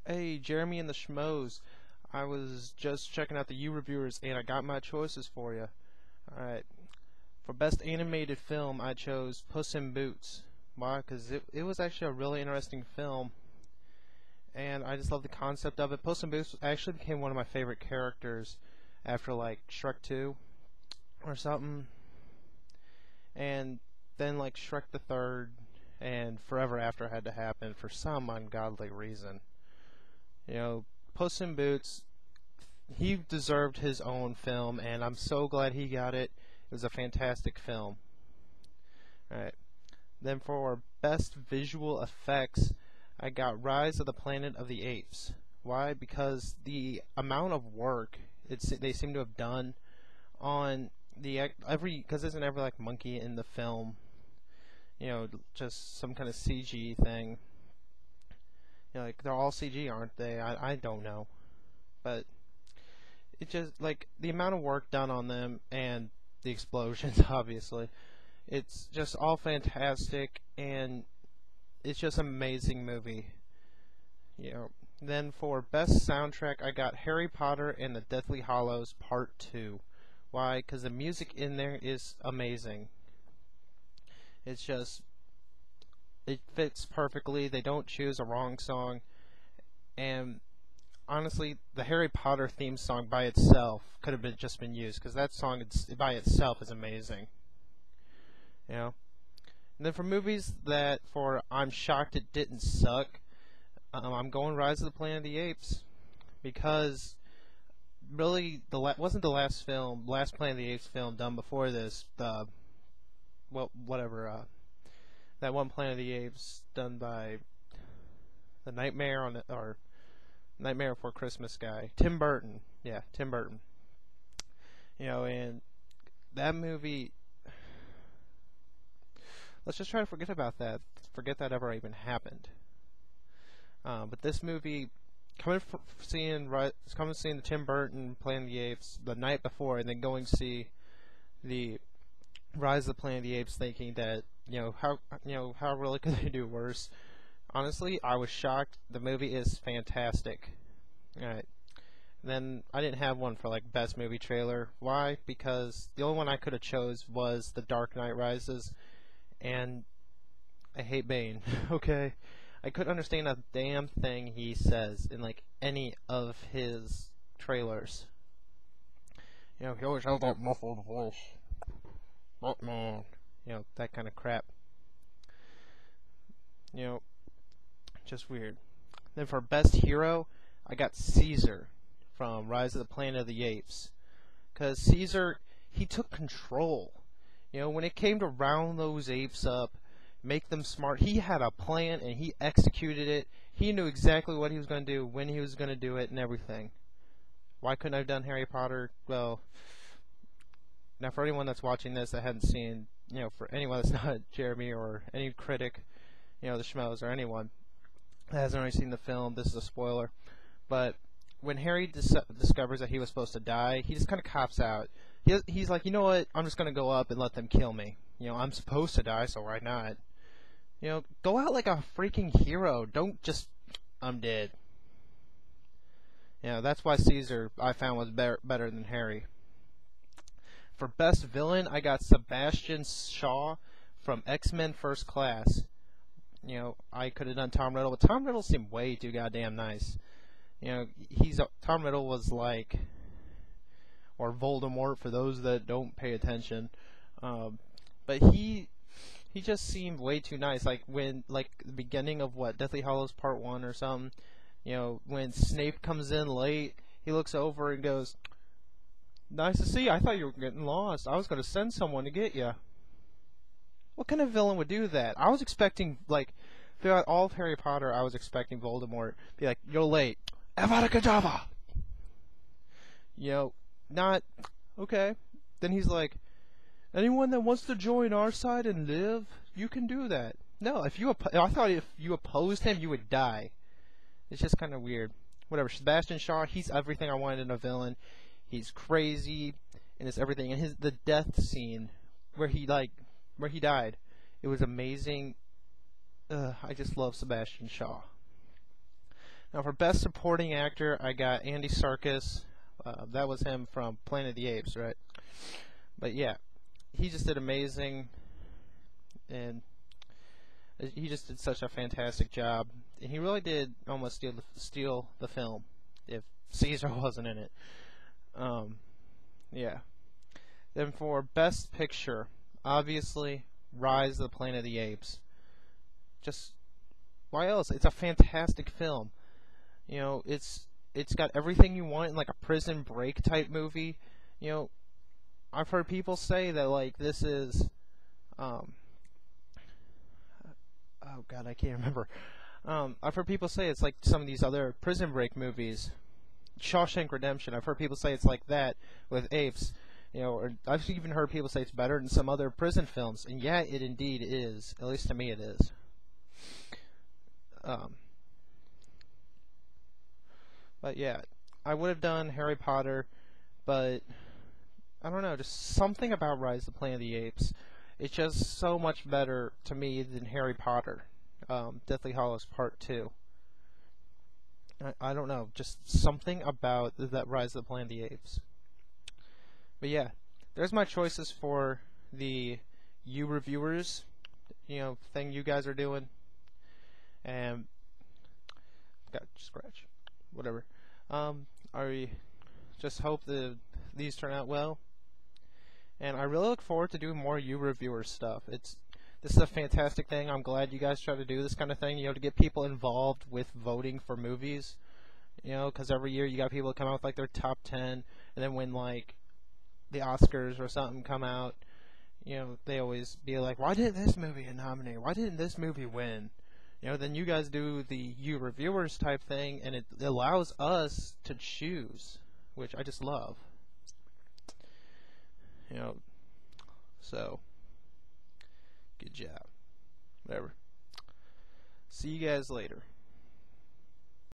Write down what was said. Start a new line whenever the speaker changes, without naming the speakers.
Hey, Jeremy and the Schmoes. I was just checking out the YOUreviewers and I got my choices for you. Alright. For best animated film, I chose Puss in Boots. Why? Because it was actually a really interesting film and I just love the concept of it. Puss in Boots actually became one of my favorite characters after like Shrek 2 or something. And then like Shrek the Third and Forever After had to happen for some ungodly reason. You know, Puss in Boots, he deserved his own film, and I'm so glad he got it. It was a fantastic film. Alright. Then for best visual effects, I got Rise of the Planet of the Apes. Why? Because the amount of work they seem to have done on because isn't every like monkey in the film, just some kind of CG thing. Like they're all CG, aren't they? I don't know, but it just like the amount of work done on them and the explosions, obviously. It's just all fantastic, and it's just an amazing movie. Then for best soundtrack, I got Harry Potter and the Deathly Hallows Part 2. Why? Because the music in there is amazing. It's just it fits perfectly. They don't choose a wrong song, and honestly, the Harry Potter theme song by itself could have been used because that song by itself is amazing. And then for movies I'm shocked it didn't suck. I'm going Rise of the Planet of the Apes because really wasn't the last Planet of the Apes film done before this. That one Planet of the Apes done by the Nightmare Before Christmas guy, Tim Burton. Yeah, Tim Burton. And that movie. Let's just try to forget about that. Forget that ever even happened. But this movie, seeing the Tim Burton Planet of the Apes the night before, and then going to see the Rise of the Planet of the Apes, thinking that how really could they do worse? Honestly, I was shocked. The movie is fantastic. Alright. Then I didn't have one for like best movie trailer. Why? Because the only one I could have chose was The Dark Knight Rises, and I hate Bane. Okay, I couldn't understand a damn thing he says in like any of his trailers. He always has that muffled voice. Batman. That kind of crap. Just weird. Then for best hero, I got Caesar from Rise of the Planet of the Apes. Because Caesar, he took control. When it came to round those apes up, make them smart, he had a plan and he executed it. He knew exactly what he was going to do, when he was going to do it, and everything. Why couldn't I have done Harry Potter? Well, now for anyone that's watching this that hadn't seen, for anyone that's not Jeremy or any critic, the Schmoes or anyone that hasn't already seen the film, this is a spoiler. But when Harry discovers that he was supposed to die, he just kind of cops out. He's like, you know what? I'm just gonna go up and let them kill me. I'm supposed to die, so why not? Go out like a freaking hero. Don't just, I'm dead. That's why Caesar I found was better than Harry. For best villain, I got Sebastian Shaw from X-Men First Class. I could have done Tom Riddle, but Tom Riddle seemed way too goddamn nice. Tom Riddle was like, or Voldemort for those that don't pay attention. But he just seemed way too nice. Like when the beginning of Deathly Hallows Part 1 or something. When Snape comes in late, he looks over and goes, "Nice to see you. I thought you were getting lost. I was going to send someone to get you." What kind of villain would do that? I was expecting, throughout all of Harry Potter, I was expecting Voldemort to be like, "You're late. Avada Kedavra!" Not, okay. Then he's like, "Anyone that wants to join our side and live, you can do that." No, I thought if you opposed him, you would die. It's just kind of weird. Whatever. Sebastian Shaw, he's everything I wanted in a villain. He's crazy, and it's everything. And the death scene where he died, it was amazing. I just love Sebastian Shaw. Now for Best Supporting Actor, I got Andy Serkis. That was him from Planet of the Apes, right? But yeah, he just did amazing, and he just did such a fantastic job. And he really did almost steal the film, if Caesar wasn't in it. Yeah. Then for Best Picture, obviously, Rise of the Planet of the Apes. Just, why else? It's a fantastic film. You know, it's got everything you want in like a Prison Break type movie. You know, I've heard people say that like this is, oh God, I can't remember. I've heard people say it's like some of these other Prison Break movies. Shawshank Redemption. I've heard people say it's like that with apes. You know, or I've even heard people say it's better than some other prison films, and yeah, it indeed is. At least to me, it is. But yeah, I would have done Harry Potter, but I don't know, just something about Rise of the Planet of the Apes. It's just so much better to me than Harry Potter, Deathly Hallows Part 2. I don't know, just something about that Rise of the Planet of the Apes. But yeah, there's my choices for the YOUreviewers, thing you guys are doing. And got scratch, whatever. I just hope that these turn out well. And I really look forward to doing more YOUreviewers stuff. This is a fantastic thing. I'm glad you guys try to do this kind of thing, to get people involved with voting for movies. Because every year you got people come out with like their top 10, and then when like the Oscars or something come out, they always be like, why didn't this movie get nominated? Why didn't this movie win? Then you guys do the YOUreviewers type thing, and it allows us to choose, which I just love. So good job. Whatever. See you guys later.